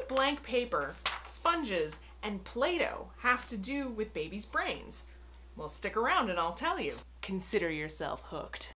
what blank paper, sponges, and Play-doh have to do with babies' brains? Well, stick around and I'll tell you. Consider yourself hooked.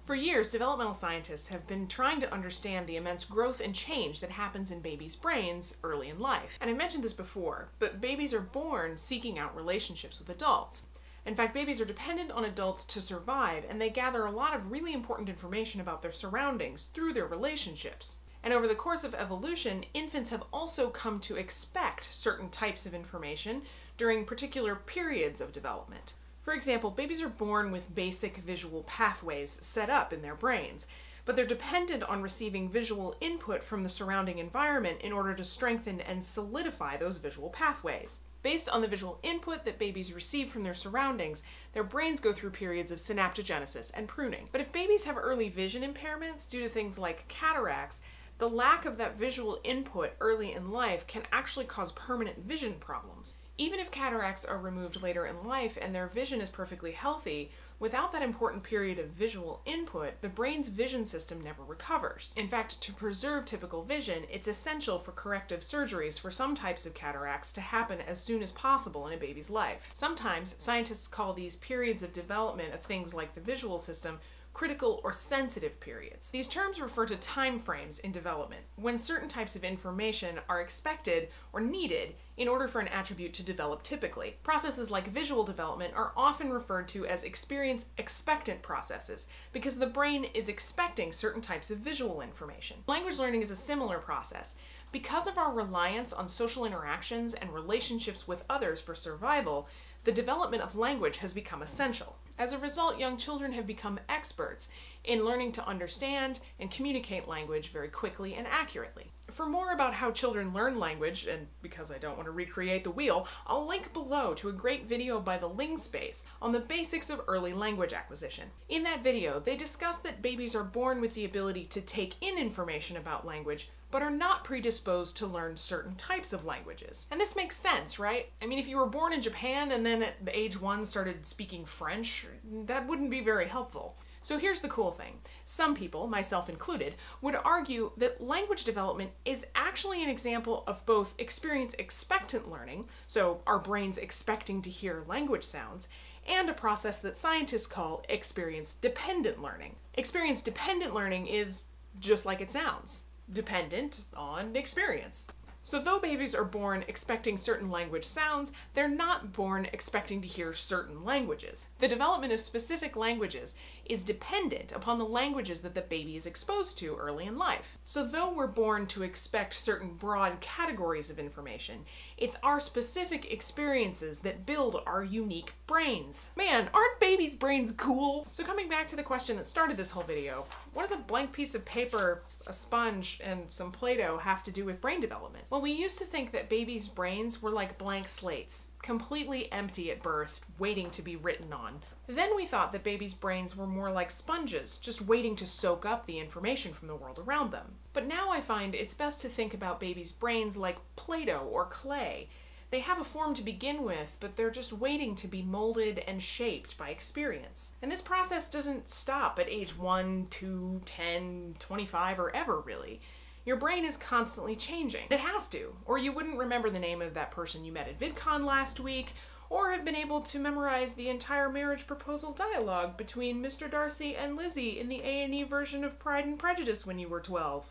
For years, developmental scientists have been trying to understand the immense growth and change that happens in babies' brains early in life. And I mentioned this before, but babies are born seeking out relationships with adults. In fact, babies are dependent on adults to survive, and they gather a lot of really important information about their surroundings through their relationships. And over the course of evolution, infants have also come to expect certain types of information during particular periods of development. For example, babies are born with basic visual pathways set up in their brains, but they're dependent on receiving visual input from the surrounding environment in order to strengthen and solidify those visual pathways. Based on the visual input that babies receive from their surroundings, their brains go through periods of synaptogenesis and pruning. But if babies have early vision impairments due to things like cataracts, the lack of that visual input early in life can actually cause permanent vision problems. Even if cataracts are removed later in life and their vision is perfectly healthy, without that important period of visual input, the brain's vision system never recovers. In fact, to preserve typical vision, it's essential for corrective surgeries for some types of cataracts to happen as soon as possible in a baby's life. Sometimes, scientists call these periods of development of things like the visual system critical or sensitive periods. These terms refer to time frames in development, when certain types of information are expected or needed in order for an attribute to develop typically. Processes like visual development are often referred to as experience expectant processes because the brain is expecting certain types of visual information. Language learning is a similar process. Because of our reliance on social interactions and relationships with others for survival, the development of language has become essential. As a result, young children have become experts in learning to understand and communicate language very quickly and accurately. For more about how children learn language, and because I don't want to recreate the wheel, I'll link below to a great video by the Ling Space on the basics of early language acquisition. In that video, they discuss that babies are born with the ability to take in information about language, but are not predisposed to learn certain types of languages. And this makes sense, right? I mean, if you were born in Japan and then at age 1 started speaking French, that wouldn't be very helpful. So here's the cool thing. Some people, myself included, would argue that language development is actually an example of both experience expectant learning, so our brains expecting to hear language sounds, and a process that scientists call experience dependent learning. Experience dependent learning is just like it sounds, dependent on experience. So though babies are born expecting certain language sounds, they're not born expecting to hear certain languages. The development of specific languages is dependent upon the languages that the baby is exposed to early in life. So though we're born to expect certain broad categories of information, it's our specific experiences that build our unique brains. Man, aren't babies' brains cool? So coming back to the question that started this whole video, what does a blank piece of paper, a sponge, and some Play-doh have to do with brain development? Well, we used to think that babies' brains were like blank slates, completely empty at birth, waiting to be written on. Then we thought that babies' brains were more like sponges, just waiting to soak up the information from the world around them. But now I find it's best to think about babies' brains like Play-doh or clay. They have a form to begin with, but they're just waiting to be molded and shaped by experience. And this process doesn't stop at age 1, 2, 10, 25, or ever really. Your brain is constantly changing. It has to, or you wouldn't remember the name of that person you met at VidCon last week, or have been able to memorize the entire marriage proposal dialogue between Mr. Darcy and Lizzie in the A&E version of Pride and Prejudice when you were 12.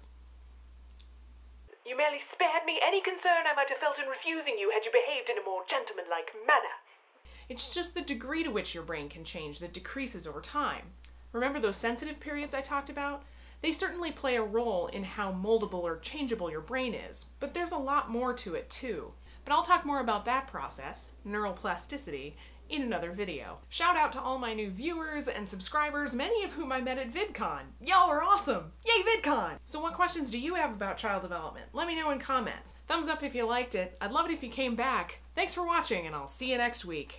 You merely spared me any concern I might have felt in refusing you had you behaved in a more gentlemanlike manner. It's just the degree to which your brain can change that decreases over time. Remember those sensitive periods I talked about? They certainly play a role in how moldable or changeable your brain is, but there's a lot more to it too. But I'll talk more about that process, neuroplasticity, in another video. Shout out to all my new viewers and subscribers, many of whom I met at VidCon. Y'all are awesome! Yay VidCon! So what questions do you have about child development? Let me know in comments. Thumbs up if you liked it. I'd love it if you came back. Thanks for watching, and I'll see you next week.